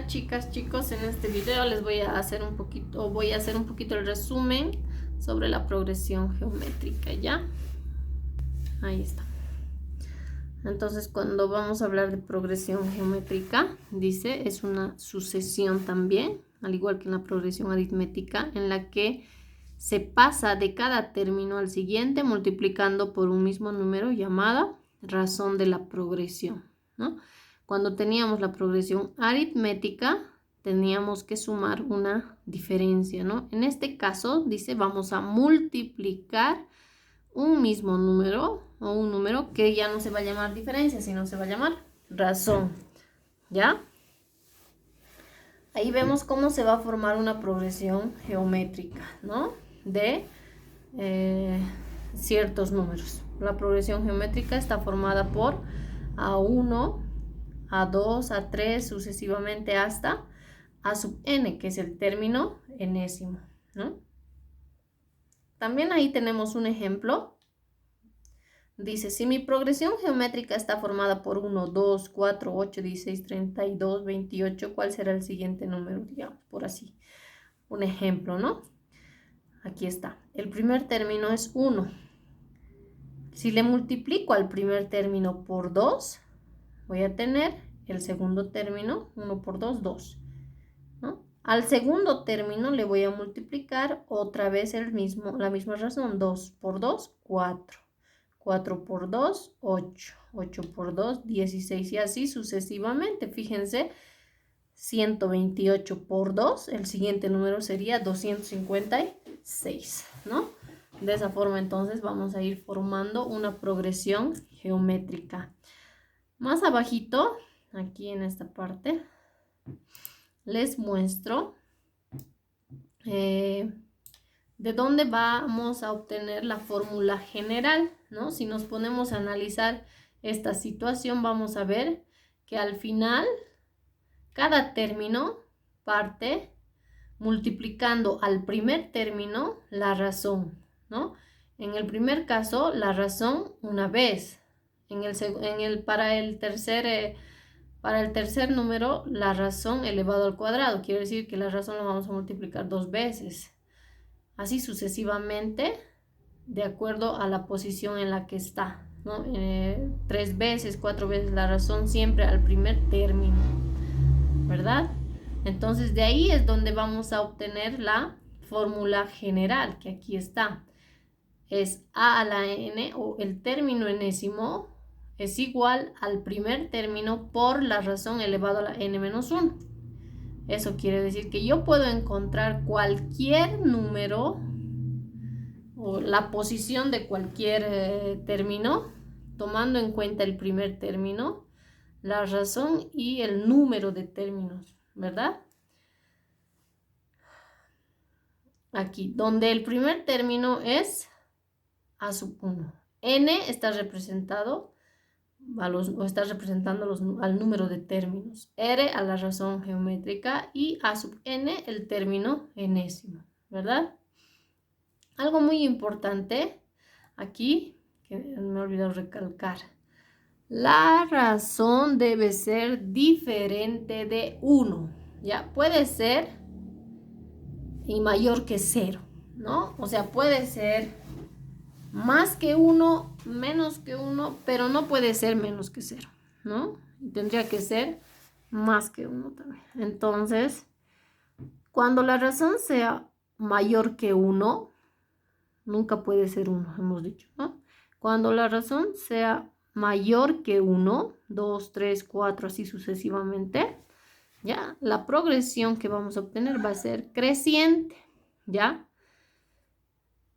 Hola chicas, chicos, en este video les voy a hacer un poquito el resumen sobre la progresión geométrica, ¿ya? Ahí está. Entonces, cuando vamos a hablar de progresión geométrica, dice, es una sucesión también, al igual que en la progresión aritmética, en la que se pasa de cada término al siguiente multiplicando por un mismo número llamada razón de la progresión, ¿no? Cuando teníamos la progresión aritmética, teníamos que sumar una diferencia, ¿no? En este caso, dice, vamos a multiplicar un mismo número o un número que ya no se va a llamar diferencia, sino se va a llamar razón, ¿ya? Ahí vemos cómo se va a formar una progresión geométrica, ¿no? De ciertos números. La progresión geométrica está formada por A1, A2, A3, sucesivamente hasta A sub n, que es el término enésimo, ¿no? También ahí tenemos un ejemplo. Dice, si mi progresión geométrica está formada por 1, 2, 4, 8, 16, 32, 28, ¿cuál será el siguiente número? Digamos, por así. Un ejemplo, ¿no? Aquí está. El primer término es 1. Si le multiplico al primer término por 2, voy a tener el segundo término, 1 por 2, 2. ¿No? Al segundo término le voy a multiplicar otra vez la misma razón, 2 por 2, 4. 4 por 2, 8. 8 por 2, 16 y así sucesivamente. Fíjense, 128 por 2, el siguiente número sería 256, ¿no? De esa forma entonces vamos a ir formando una progresión geométrica. Más abajito, aquí en esta parte, les muestro de dónde vamos a obtener la fórmula general, ¿no? Si nos ponemos a analizar esta situación, vamos a ver que al final cada término parte multiplicando al primer término la razón, ¿no? En el primer caso, la razón una vez. Para el tercer número, la razón elevado al cuadrado. Quiere decir que la razón la vamos a multiplicar 2 veces. Así sucesivamente, de acuerdo a la posición en la que está, ¿no? 3 veces, 4 veces la razón, siempre al primer término, ¿verdad? Entonces de ahí es donde vamos a obtener la fórmula general, que aquí está. Es a a la n, o el término enésimo, es igual al primer término por la razón elevado a la n menos 1. Eso quiere decir que yo puedo encontrar cualquier número o la posición de cualquier término, tomando en cuenta el primer término, la razón y el número de términos, ¿verdad? Aquí, donde el primer término es a sub 1. N está representando al número de términos. R a la razón geométrica y a sub n el término enésimo, ¿verdad? Algo muy importante aquí, que me he olvidado recalcar. La razón debe ser diferente de 1. Ya puede ser y mayor que 0, ¿no? O sea, puede ser más que 1, menos que 1, pero no puede ser menos que 0, ¿no? Tendría que ser más que 1 también. Entonces, cuando la razón sea mayor que 1, nunca puede ser 1, hemos dicho, ¿no? Cuando la razón sea mayor que 1, 2, 3, 4, así sucesivamente, ¿ya? La progresión que vamos a obtener va a ser creciente, ¿ya?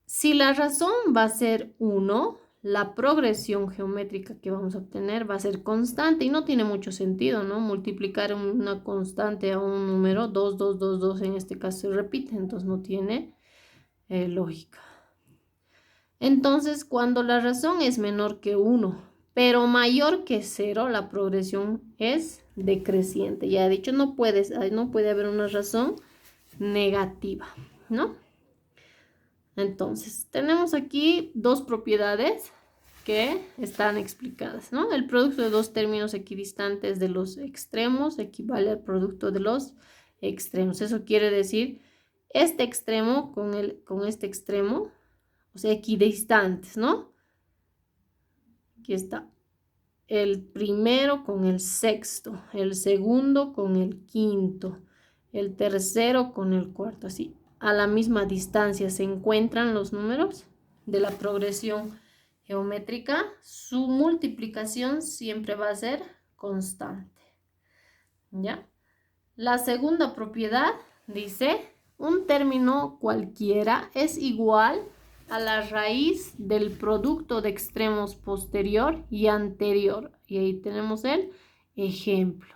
Si la razón va a ser 1, la progresión geométrica que vamos a obtener va a ser constante y no tiene mucho sentido, ¿no? Multiplicar una constante a un número, 2, 2, 2, 2 en este caso se repite, entonces no tiene lógica. Entonces, cuando la razón es menor que 1, pero mayor que 0, la progresión es decreciente. Ya he dicho, no puede haber una razón negativa, ¿no? Entonces, tenemos aquí dos propiedades que están explicadas, ¿no? El producto de dos términos equidistantes de los extremos equivale al producto de los extremos. Eso quiere decir este extremo con este extremo, o sea, equidistantes, ¿no? Aquí está. El primero con el sexto, el segundo con el quinto, el tercero con el cuarto, así. A la misma distancia se encuentran los números de la progresión geométrica. Su multiplicación siempre va a ser constante, ¿ya? La segunda propiedad dice, un término cualquiera es igual a la raíz del producto de extremos posterior y anterior. Y ahí tenemos el ejemplo.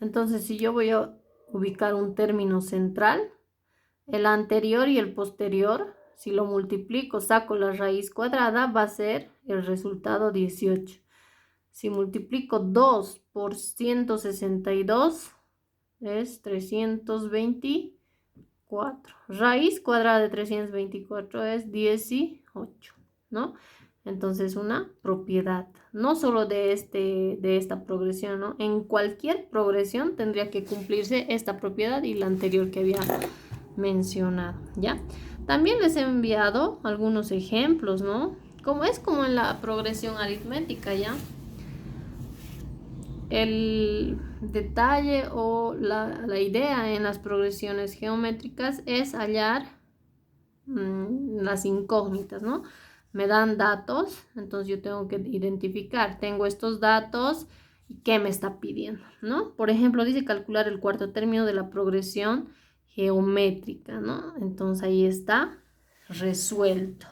Entonces, si yo voy a ubicar un término central, el anterior y el posterior, si lo multiplico, saco la raíz cuadrada, va a ser el resultado 18. Si multiplico 2 por 162, es 324. Raíz cuadrada de 324 es 18, ¿no? Entonces, una propiedad, no solo de esta progresión, ¿no? En cualquier progresión tendría que cumplirse esta propiedad y la anterior que había mencionado, ¿ya? También les he enviado algunos ejemplos, ¿no? Como en la progresión aritmética, ¿ya? El detalle o la idea en las progresiones geométricas es hallar las incógnitas, ¿no? Me dan datos, entonces yo tengo que identificar, tengo estos datos y qué me está pidiendo, ¿no? Por ejemplo, dice calcular el cuarto término de la progresión geométrica, ¿no? Entonces ahí está resuelto.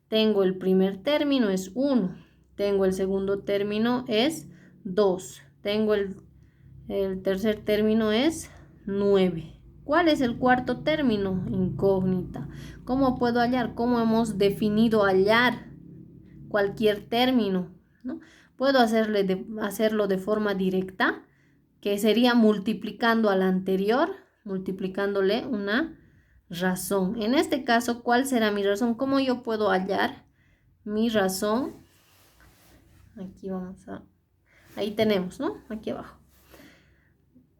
Tengo el primer término es 1, tengo el segundo término es 2, tengo el tercer término es 9. ¿Cuál es el cuarto término? Incógnita. ¿Cómo puedo hallar? ¿Cómo hemos definido hallar cualquier término, ¿no? Puedo hacerlo de forma directa, que sería multiplicando al anterior, multiplicándole una razón. En este caso, ¿cuál será mi razón? ¿Cómo yo puedo hallar mi razón? Aquí ahí tenemos, ¿no? Aquí abajo.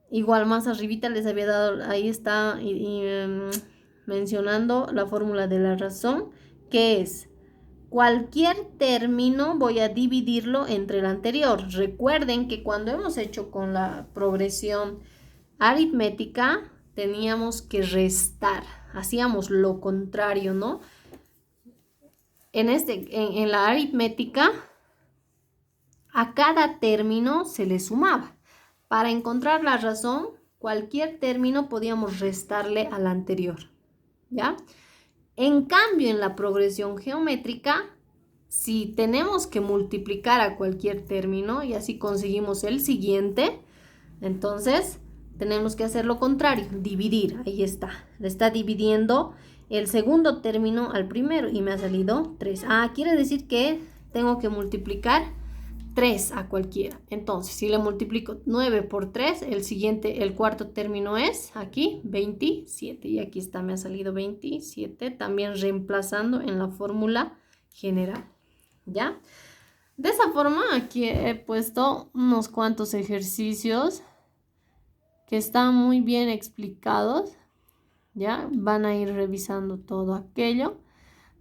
Igual más arribita les había dado, ahí está mencionando la fórmula de la razón, que es cualquier término voy a dividirlo entre el anterior. Recuerden que cuando hemos hecho con la progresión aritmética teníamos que restar, hacíamos lo contrario, ¿no? En la aritmética a cada término se le sumaba. Para encontrar la razón, cualquier término podíamos restarle al anterior, ¿ya? En cambio, en la progresión geométrica, si tenemos que multiplicar a cualquier término y así conseguimos el siguiente, entonces tenemos que hacer lo contrario, dividir. Ahí está, le está dividiendo el segundo término al primero y me ha salido 3. Quiere decir que tengo que multiplicar 3 a cualquiera. Entonces, si le multiplico 9 por 3, el cuarto término es aquí 27. Y aquí está, me ha salido 27. También reemplazando en la fórmula general. ¿Ya? De esa forma, aquí he puesto unos cuantos ejercicios que están muy bien explicados. ¿Ya? Van a ir revisando todo aquello.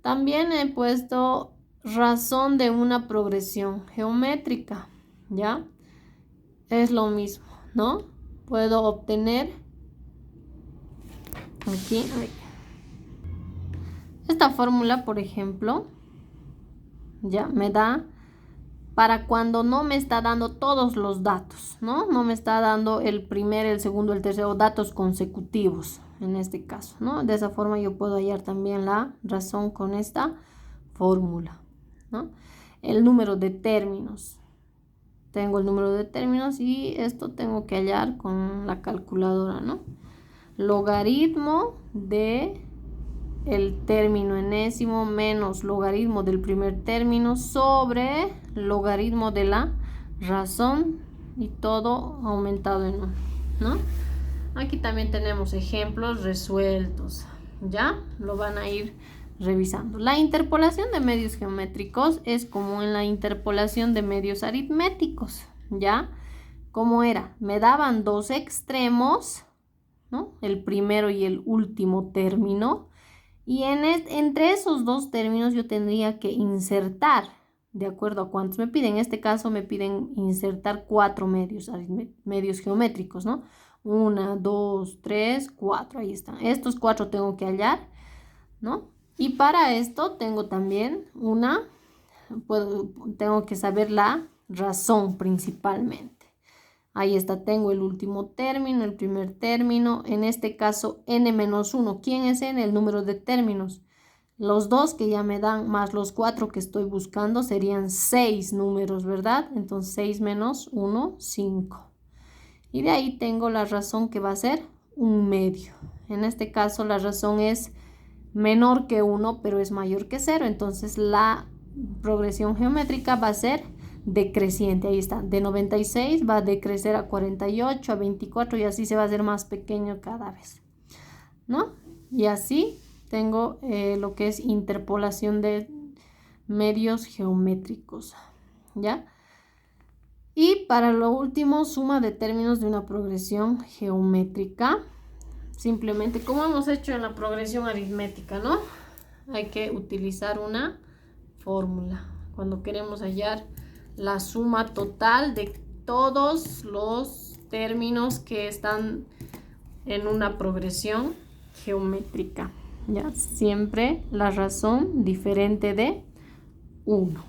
También he puesto razón de una progresión geométrica, ¿ya? Es lo mismo, ¿no? Puedo obtener aquí esta fórmula, por ejemplo, ya me da para cuando no me está dando todos los datos, ¿no? No me está dando el primer, el segundo, el tercero, datos consecutivos en este caso, ¿no? De esa forma yo puedo hallar también la razón con esta fórmula, ¿no? El número de términos. Tengo el número de términos y esto tengo que hallar con la calculadora, ¿no? Logaritmo de el término enésimo menos logaritmo del primer término sobre logaritmo de la razón y todo aumentado en 1, ¿no? Aquí también tenemos ejemplos resueltos, ¿ya? Lo van a ir revisando. La interpolación de medios geométricos es como en la interpolación de medios aritméticos, ¿ya? ¿Cómo era? Me daban dos extremos, ¿no? El primero y el último término. Y entre esos dos términos yo tendría que insertar, de acuerdo a cuántos me piden. En este caso me piden insertar 4 medios geométricos, ¿no? 1, 2, 3, 4, ahí están. Estos 4 tengo que hallar, ¿no? Y para esto tengo también tengo que saber la razón principalmente. Ahí está, tengo el último término, el primer término, en este caso n-1. ¿Quién es n? El número de términos. Los 2 que ya me dan más los 4 que estoy buscando serían 6 números, ¿verdad? Entonces 6 menos 1, 5. Y de ahí tengo la razón que va a ser un medio. En este caso la razón es menor que 1, pero es mayor que 0. Entonces la progresión geométrica va a ser decreciente. Ahí está, de 96 va a decrecer a 48, a 24 y así se va a hacer más pequeño cada vez, ¿no? Y así tengo lo que es interpolación de medios geométricos, ¿ya? Y para lo último, suma de términos de una progresión geométrica. Simplemente como hemos hecho en la progresión aritmética, ¿no? Hay que utilizar una fórmula cuando queremos hallar la suma total de todos los términos que están en una progresión geométrica. Ya, siempre la razón diferente de 1.